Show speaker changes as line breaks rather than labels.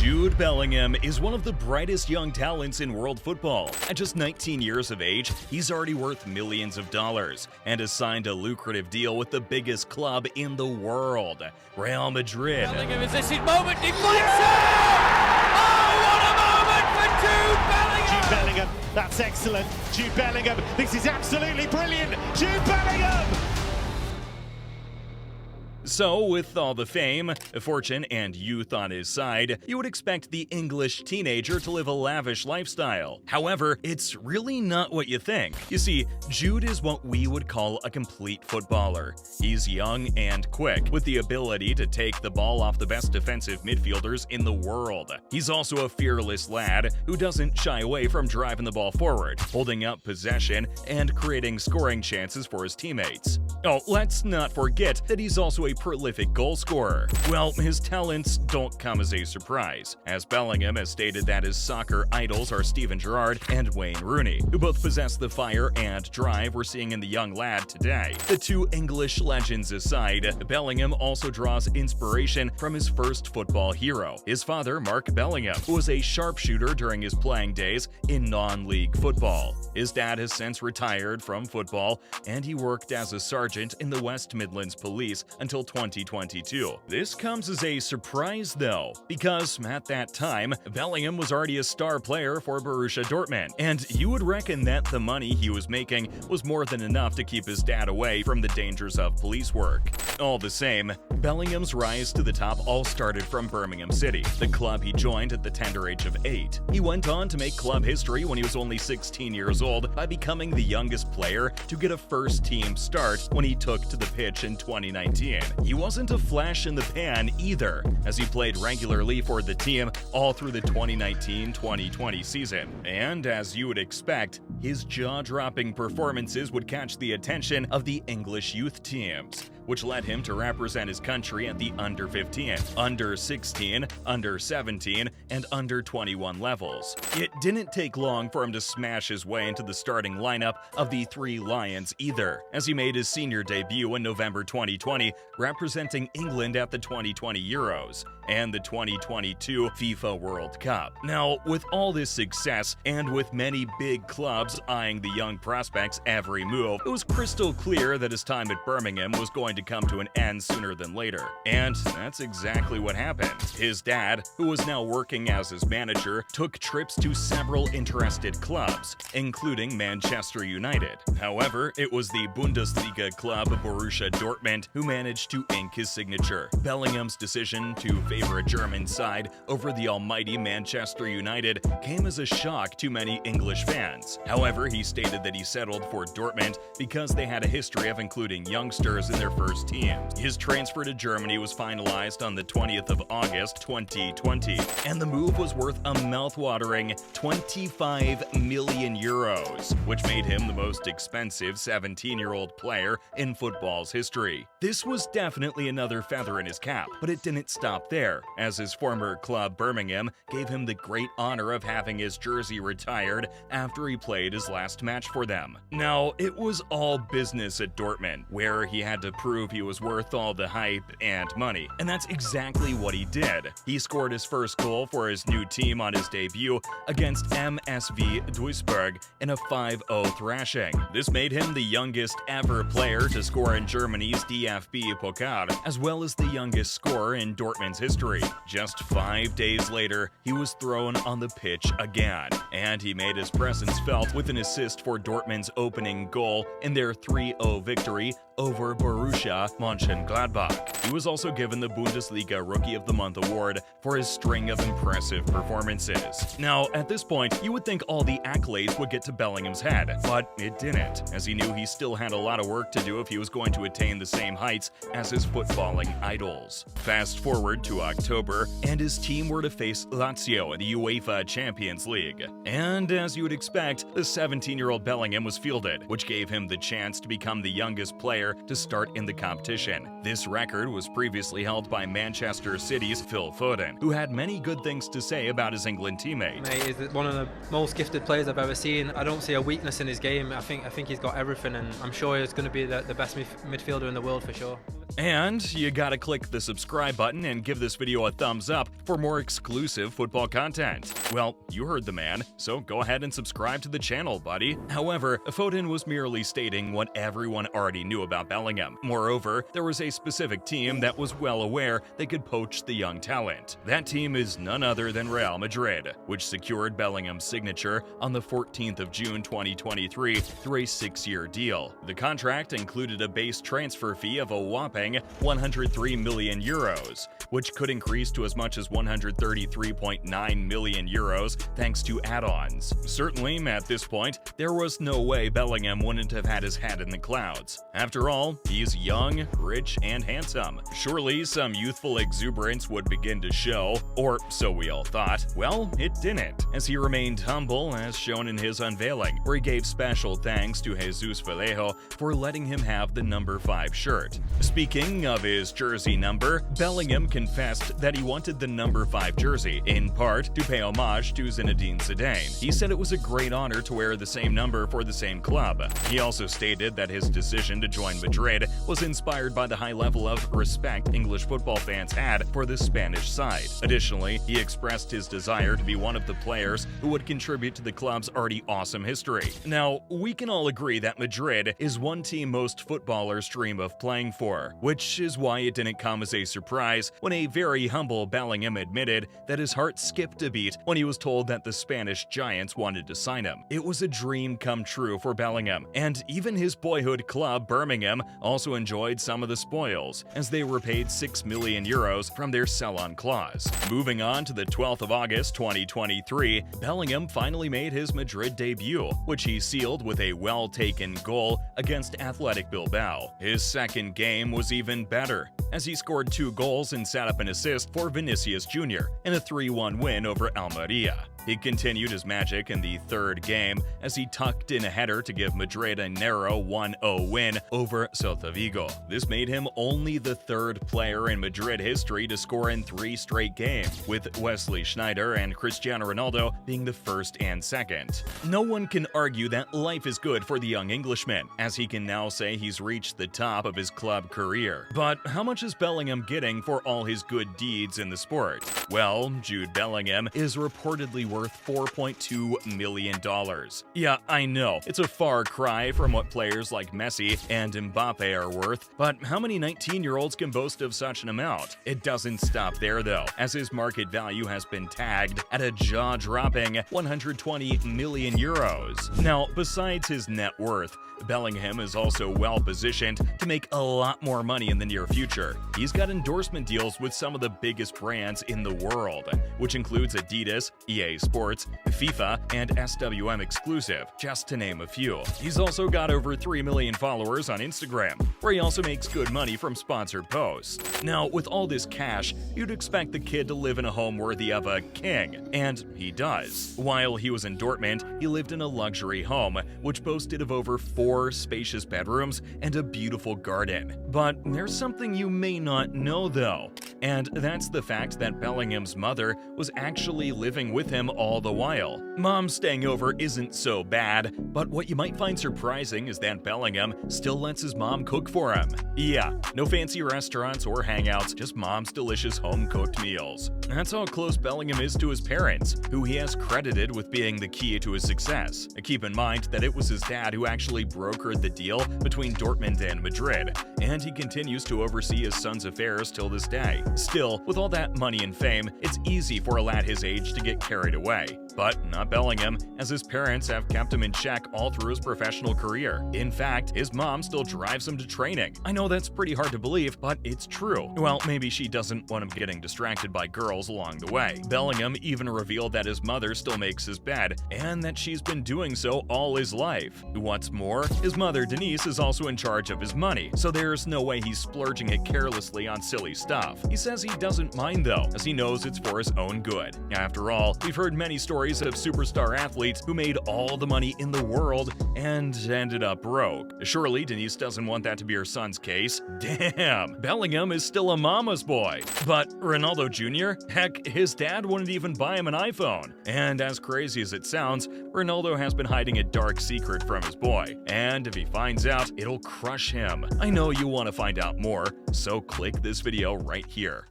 Jude Bellingham is one of the brightest young talents in world football. At just 19 years of age, he's already worth millions of dollars and has signed a lucrative deal with the biggest club in the world, Real Madrid.
Bellingham is this his moment, deflection! Oh, what a moment for Jude Bellingham!
Jude Bellingham, that's excellent. Jude Bellingham, this is absolutely brilliant. Jude Bellingham!
So, with all the fame, fortune, and youth on his side, you would expect the English teenager to live a lavish lifestyle. However, it's really not what you think. You see, Jude is what we would call a complete footballer. He's young and quick, with the ability to take the ball off the best defensive midfielders in the world. He's also a fearless lad who doesn't shy away from driving the ball forward, holding up possession, and creating scoring chances for his teammates. Oh, let's not forget that he's also a prolific goal scorer. Well, his talents don't come as a surprise, as Bellingham has stated that his soccer idols are Steven Gerrard and Wayne Rooney, who both possess the fire and drive we're seeing in the young lad today. The two English legends aside, Bellingham also draws inspiration from his first football hero, his father Mark Bellingham, who was a sharpshooter during his playing days in non-league football. His dad has since retired from football, and he worked as a sergeant in the West Midlands Police until 2022. This comes as a surprise though, because at that time, Bellingham was already a star player for Borussia Dortmund, and you would reckon that the money he was making was more than enough to keep his dad away from the dangers of police work. All the same, Bellingham's rise to the top all started from Birmingham City, the club he joined at the tender age of 8. He went on to make club history when he was only 16 years old by becoming the youngest player to get a first-team start when he took to the pitch in 2019. He wasn't a flash in the pan either, as he played regularly for the team all through the 2019-2020 season. And as you would expect, his jaw-dropping performances would catch the attention of the English youth teams, which led him to represent his country at the under 15, under 16, under 17, and under 21 levels. It didn't take long for him to smash his way into the starting lineup of the Three Lions either, as he made his senior debut in November 2020, representing England at the 2020 Euros and the 2022 FIFA World Cup. Now, with all this success, and with many big clubs eyeing the young prospect's every move, it was crystal clear that his time at Birmingham was going to come to an end sooner than later. And that's exactly what happened. His dad, who was now working as his manager, took trips to several interested clubs, including Manchester United. However, it was the Bundesliga club Borussia Dortmund who managed to ink his signature. Bellingham's decision to favor a German side over the almighty Manchester United came as a shock to many English fans. However, he stated that he settled for Dortmund because they had a history of including youngsters in their first teams. His transfer to Germany was finalized on the 20th of August 2020, and the move was worth a mouth-watering 25 million euros, which made him the most expensive 17-year-old player in football's history. This was definitely another feather in his cap, but it didn't stop there, as his former club Birmingham gave him the great honor of having his jersey retired after he played his last match for them. Now, it was all business at Dortmund, where he had to prove he was worth all the hype and money, and that's exactly what he did. He scored his first goal for his new team on his debut against MSV Duisburg in a 5-0 thrashing. This made him the youngest ever player to score in Germany's DFB Pokal, as well as the youngest scorer in Dortmund's history. Just 5 days later, he was thrown on the pitch again, and he made his presence felt with an assist for Dortmund's opening goal in their 3-0 victory over Borussia Mönchengladbach. He was also given the Bundesliga Rookie of the Month award for his string of impressive performances. Now, at this point, you would think all the accolades would get to Bellingham's head, but it didn't, as he knew he still had a lot of work to do if he was going to attain the same heights as his footballing idols. Fast forward to October, and his team were to face Lazio in the UEFA Champions League. And as you would expect, the 17-year-old Bellingham was fielded, which gave him the chance to become the youngest player to start in the competition. This record was previously held by Manchester City's Phil Foden, who had many good things to say about his England teammate.
Mate, he's one of the most gifted players I've ever seen. I don't see a weakness in his game. I think he's got everything, and I'm sure he's going to be the best midfielder in the world for sure.
And you gotta click the subscribe button and give this video a thumbs up for more exclusive football content. Well, you heard the man, so go ahead and subscribe to the channel, buddy. However, Foden was merely stating what everyone already knew about Bellingham. Moreover, there was a specific team that was well aware they could poach the young talent. That team is none other than Real Madrid, which secured Bellingham's signature on the 14th of June 2023 through a 6-year deal. The contract included a base transfer fee of a whopping 103 million euros, which could increase to as much as 133.9 million euros thanks to add-ons. Certainly, at this point, there was no way Bellingham wouldn't have had his head in the clouds. After all, he's young, rich, and handsome. Surely some youthful exuberance would begin to show, or so we all thought. Well, it didn't, as he remained humble as shown in his unveiling, where he gave special thanks to Jesus Vallejo for letting him have the number 5 shirt. Speaking of his jersey number, Bellingham confessed that he wanted the number 5 jersey, in part to pay homage to Zinedine Zidane. He said it was a great honor to wear the same number for the same club. He also stated that his decision to join Madrid was inspired by the high level of respect English football fans had for the Spanish side. Additionally, he expressed his desire to be one of the players who would contribute to the club's already awesome history. Now, we can all agree that Madrid is one team most footballers dream of playing for, which is why it didn't come as a surprise when a very humble Bellingham admitted that his heart skipped a beat when he was told that the Spanish giants wanted to sign him. It was a dream come true for Bellingham, and even his boyhood club, Birmingham, also enjoyed some of the spoils, as they were paid 6 million euros from their sell-on clause. Moving on to the 12th of August 2023, Bellingham finally made his Madrid debut, which he sealed with a well-taken goal against Athletic Bilbao. His second game was even better, as he scored 2 goals and set up an assist for Vinicius Jr. in a 3-1 win over Almeria. He continued his magic in the third game as he tucked in a header to give Madrid a narrow 1-0 win over Celta Vigo. This made him only the 3rd player in Madrid history to score in 3 straight games, with Wesley Sneijder and Cristiano Ronaldo being the 1st and 2nd. No one can argue that life is good for the young Englishman, as he can now say he's reached the top of his club career. But how much is Bellingham getting for all his good deeds in the sport? Well, Jude Bellingham is reportedly worth $4.2 million. Yeah, I know, it's a far cry from what players like Messi and Mbappe are worth, but how many 19-year-olds can boast of such an amount? It doesn't stop there though, as his market value has been tagged at a jaw-dropping 120 million euros. Now, besides his net worth, Bellingham is also well-positioned to make a lot more money in the near future. He's got endorsement deals with some of the biggest brands in the world, which includes Adidas, EA Sports, FIFA, and SWM Exclusive, just to name a few. He's also got over 3 million followers on Instagram, where he also makes good money from sponsored posts. Now, with all this cash, you'd expect the kid to live in a home worthy of a king, and he does. While he was in Dortmund, he lived in a luxury home, which boasted of over 4 spacious bedrooms and a beautiful garden. But there's something you may not know though, and that's the fact that Bellingham's mother was actually living with him all the while. Mom staying over isn't so bad, but what you might find surprising is that Bellingham still lets his mom cook for him. Yeah, no fancy restaurants or hangouts, just mom's delicious home-cooked meals. That's how close Bellingham is to his parents, who he has credited with being the key to his success. Keep in mind that it was his dad who actually brokered the deal between Dortmund and Madrid, and he continues to oversee his son's affairs till this day. Still, with all that money and fame, it's easy for a lad his age to get carried away. But not Bellingham, as his parents have kept him in check all through his professional career. In fact, his mom still drives him to training. I know that's pretty hard to believe, but it's true. Well, maybe she doesn't want him getting distracted by girls along the way. Bellingham even revealed that his mother still makes his bed, and that she's been doing so all his life. What's more, his mother Denise is also in charge of his money, so there's no way he's splurging it carelessly on silly stuff. He says he doesn't mind though, as he knows it's for his own good. After all, we've heard heard many stories of superstar athletes who made all the money in the world and ended up broke. Surely Denise doesn't want that to be her son's case. Damn, Bellingham is still a mama's boy. But Ronaldo Jr., heck, his dad wouldn't even buy him an iPhone. And as crazy as it sounds, Ronaldo has been hiding a dark secret from his boy. And if he finds out, it'll crush him. I know you want to find out more, so click this video right here.